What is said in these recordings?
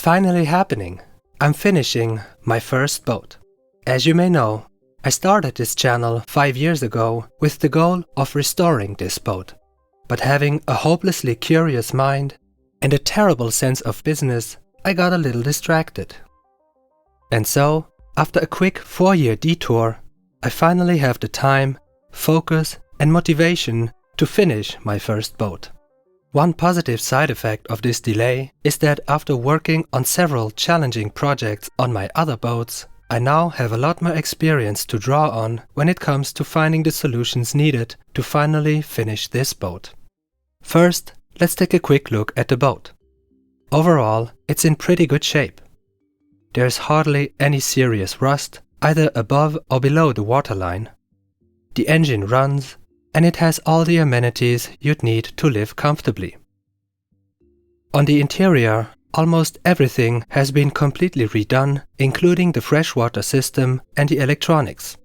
finally happening. I'm finishing my first boat. As you may know, I started this channel 5 years ago with the goal of restoring this boat. But having a hopelessly curious mind and a terrible sense of business, I got a little distracted. And so, after a quick 4-year detour, I finally have the time, focus and motivation to finish my first boat. One positive side effect of this delay is that after working on several challenging projects on my other boats, I now have a lot more experience to draw on when it comes to finding the solutions needed to finally finish this boat. First, let's take a quick look at the boat. Overall, it's in pretty good shape. There's hardly any serious rust, either above or below the waterline. The engine runs, and it has all the amenities you'd need to live comfortably. On the interior, almost everything has been completely redone, including the freshwater system and the electronics.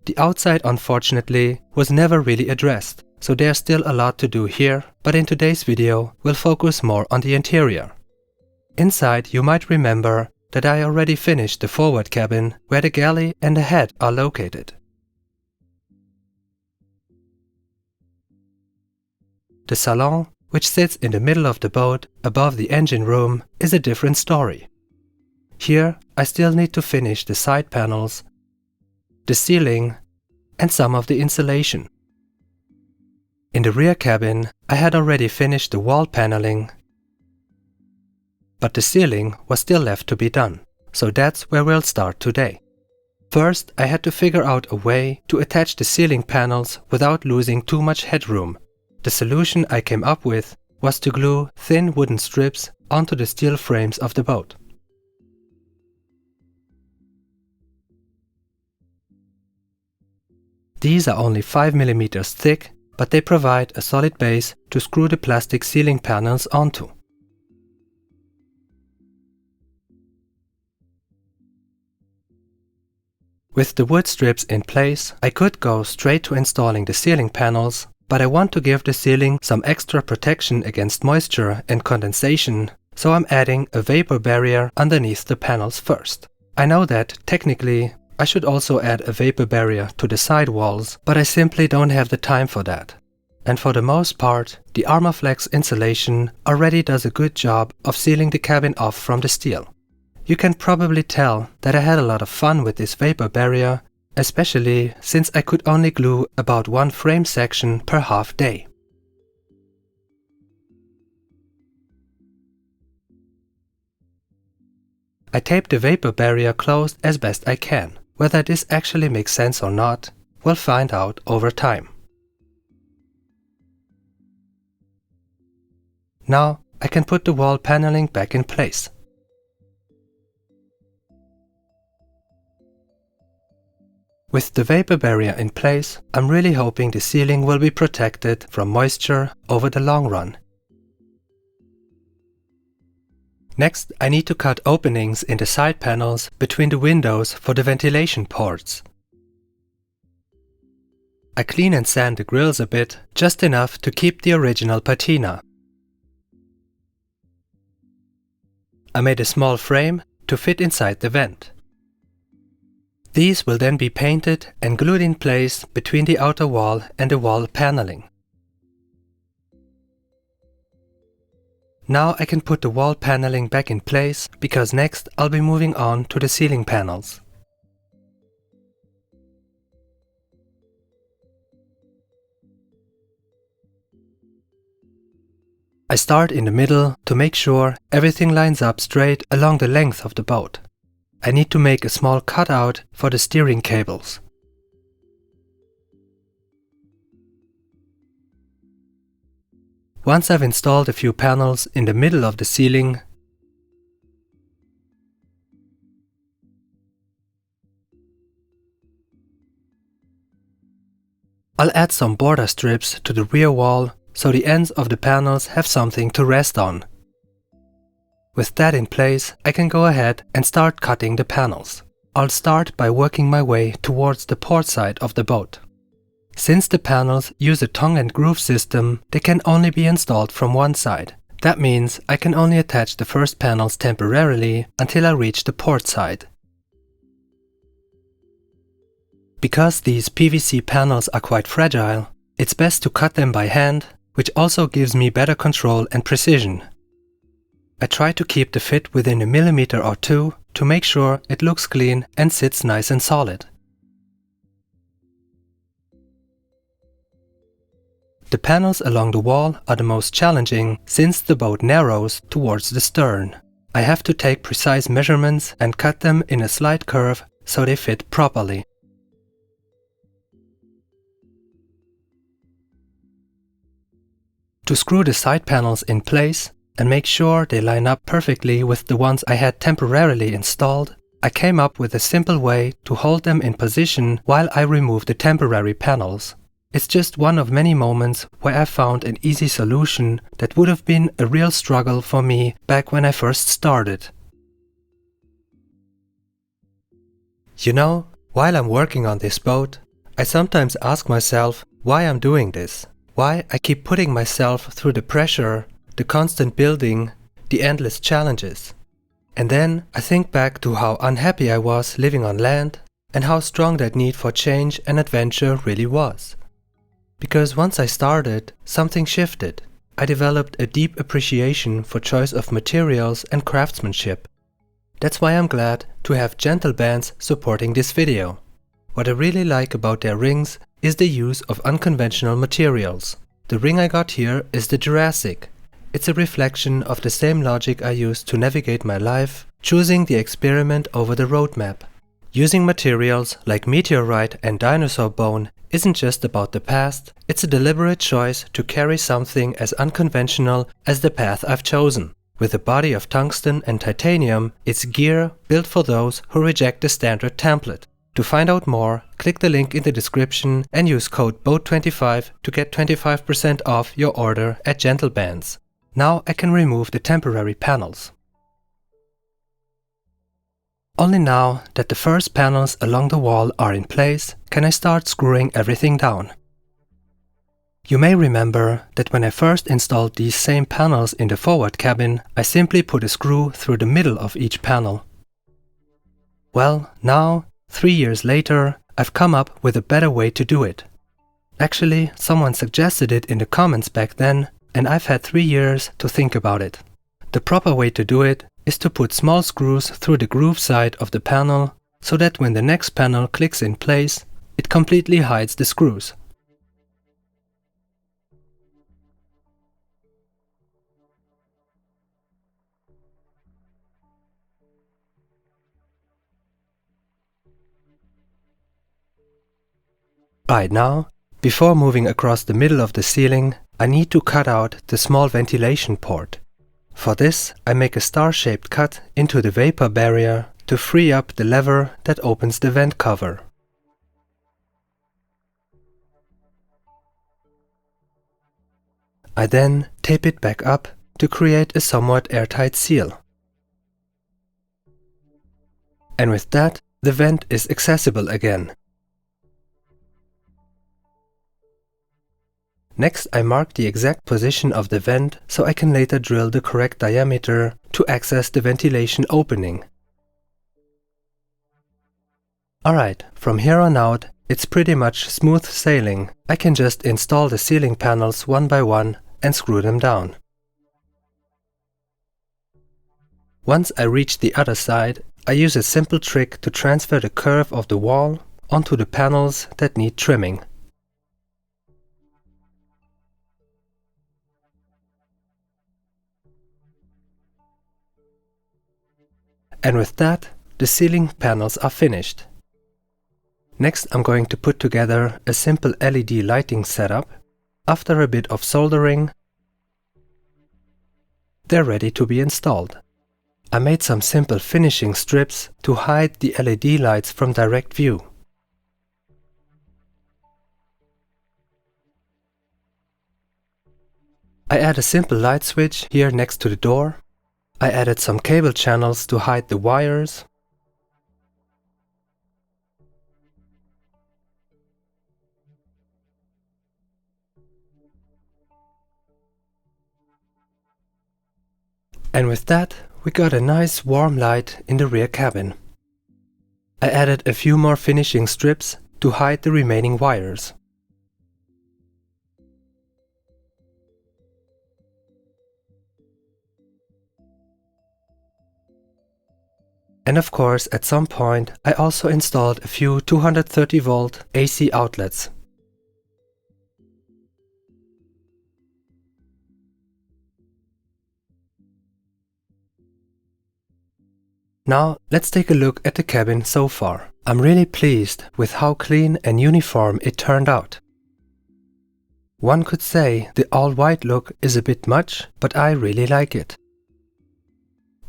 The outside, unfortunately, was never really addressed, so there's still a lot to do here, but in today's video, we'll focus more on the interior. Inside, you might remember that I already finished the forward cabin, where the galley and the head are located. The salon, which sits in the middle of the boat above the engine room, is a different story. Here, I still need to finish the side panels, the ceiling, and some of the insulation. In the rear cabin, I had already finished the wall paneling, but the ceiling was still left to be done, so that's where we'll start today. First, I had to figure out a way to attach the ceiling panels without losing too much headroom. The solution I came up with was to glue thin wooden strips onto the steel frames of the boat. These are only 5 mm thick, but they provide a solid base to screw the plastic ceiling panels onto. With the wood strips in place, I could go straight to installing the ceiling panels, but I want to give the ceiling some extra protection against moisture and condensation, so I'm adding a vapor barrier underneath the panels first. I know that, technically, I should also add a vapor barrier to the side walls, but I simply don't have the time for that. And for the most part, the Armorflex insulation already does a good job of sealing the cabin off from the steel. You can probably tell that I had a lot of fun with this vapor barrier, especially since I could only glue about one frame section per half day. I taped the vapor barrier closed as best I can. Whether this actually makes sense or not, we'll find out over time. Now I can put the wall paneling back in place. With the vapor barrier in place, I'm really hoping the ceiling will be protected from moisture over the long run. Next, I need to cut openings in the side panels between the windows for the ventilation ports. I clean and sand the grills a bit, just enough to keep the original patina. I made a small frame to fit inside the vent. These will then be painted and glued in place between the outer wall and the wall paneling. Now I can put the wall paneling back in place, because next I'll be moving on to the ceiling panels. I start in the middle to make sure everything lines up straight along the length of the boat. I need to make a small cutout for the steering cables. Once I've installed a few panels in the middle of the ceiling, I'll add some border strips to the rear wall so the ends of the panels have something to rest on. With that in place, I can go ahead and start cutting the panels. I'll start by working my way towards the port side of the boat. Since the panels use a tongue and groove system, they can only be installed from one side. That means I can only attach the first panels temporarily until I reach the port side. Because these PVC panels are quite fragile, it's best to cut them by hand, which also gives me better control and precision. I try to keep the fit within a millimeter or two to make sure it looks clean and sits nice and solid. The panels along the wall are the most challenging since the boat narrows towards the stern. I have to take precise measurements and cut them in a slight curve so they fit properly. To screw the side panels in place and make sure they line up perfectly with the ones I had temporarily installed, I came up with a simple way to hold them in position while I remove the temporary panels. It's just one of many moments where I found an easy solution that would have been a real struggle for me back when I first started. You know, while I'm working on this boat, I sometimes ask myself why I'm doing this, why I keep putting myself through the pressure, the constant building, the endless challenges. And then I think back to how unhappy I was living on land and how strong that need for change and adventure really was. Because once I started, something shifted. I developed a deep appreciation for choice of materials and craftsmanship. That's why I'm glad to have Gentle Bands supporting this video. What I really like about their rings is the use of unconventional materials. The ring I got here is the Jurassic. It's a reflection of the same logic I used to navigate my life, choosing the experiment over the roadmap. Using materials like meteorite and dinosaur bone isn't just about the past, it's a deliberate choice to carry something as unconventional as the path I've chosen. With a body of tungsten and titanium, it's gear built for those who reject the standard template. To find out more, click the link in the description and use code BOAT25 to get 25% off your order at Gentle Bands. Now I can remove the temporary panels. Only now that the first panels along the wall are in place, can I start screwing everything down. You may remember that when I first installed these same panels in the forward cabin, I simply put a screw through the middle of each panel. Well, now, 3 years later, I've come up with a better way to do it. Actually, someone suggested it in the comments back then, and I've had 3 years to think about it. The proper way to do it is to put small screws through the groove side of the panel so that when the next panel clicks in place, it completely hides the screws. Right now, before moving across the middle of the ceiling, I need to cut out the small ventilation port. For this, I make a star-shaped cut into the vapor barrier to free up the lever that opens the vent cover. I then tape it back up to create a somewhat airtight seal. And with that, the vent is accessible again. Next, I mark the exact position of the vent so I can later drill the correct diameter to access the ventilation opening. Alright, from here on out, it's pretty much smooth sailing. I can just install the ceiling panels one by one and screw them down. Once I reach the other side, I use a simple trick to transfer the curve of the wall onto the panels that need trimming. And with that, the ceiling panels are finished. Next, I'm going to put together a simple LED lighting setup. After a bit of soldering, they're ready to be installed. I made some simple finishing strips to hide the LED lights from direct view. I add a simple light switch here next to the door. I added some cable channels to hide the wires. And with that, we got a nice warm light in the rear cabin. I added a few more finishing strips to hide the remaining wires. And of course, at some point, I also installed a few 230 volt AC outlets. Now, let's take a look at the cabin so far. I'm really pleased with how clean and uniform it turned out. One could say the all-white look is a bit much, but I really like it.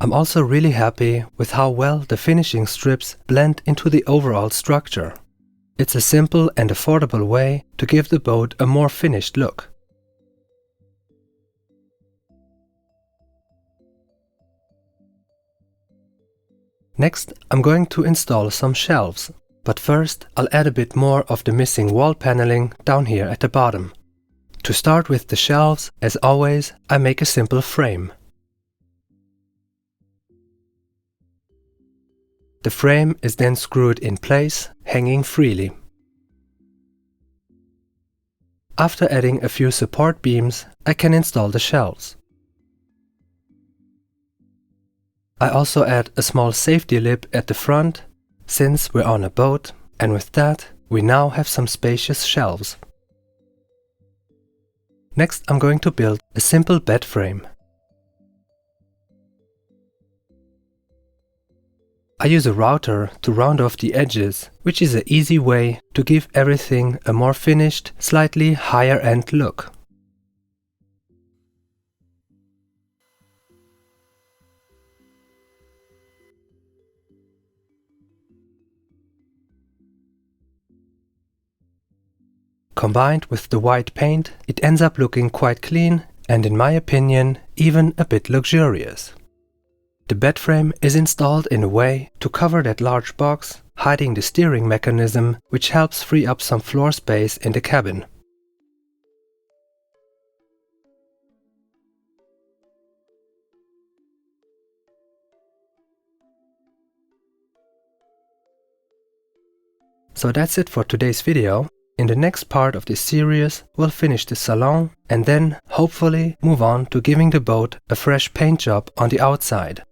I'm also really happy with how well the finishing strips blend into the overall structure. It's a simple and affordable way to give the boat a more finished look. Next, I'm going to install some shelves, but first I'll add a bit more of the missing wall paneling down here at the bottom. To start with the shelves, as always, I make a simple frame. The frame is then screwed in place, hanging freely. After adding a few support beams, I can install the shelves. I also add a small safety lip at the front, since we're on a boat, and with that, we now have some spacious shelves. Next, I'm going to build a simple bed frame. I use a router to round off the edges, which is an easy way to give everything a more finished, slightly higher end look. Combined with the white paint, it ends up looking quite clean and, in my opinion, even a bit luxurious. The bed frame is installed in a way to cover that large box, hiding the steering mechanism, which helps free up some floor space in the cabin. So that's it for today's video. In the next part of this series, we'll finish the salon and then, hopefully, move on to giving the boat a fresh paint job on the outside.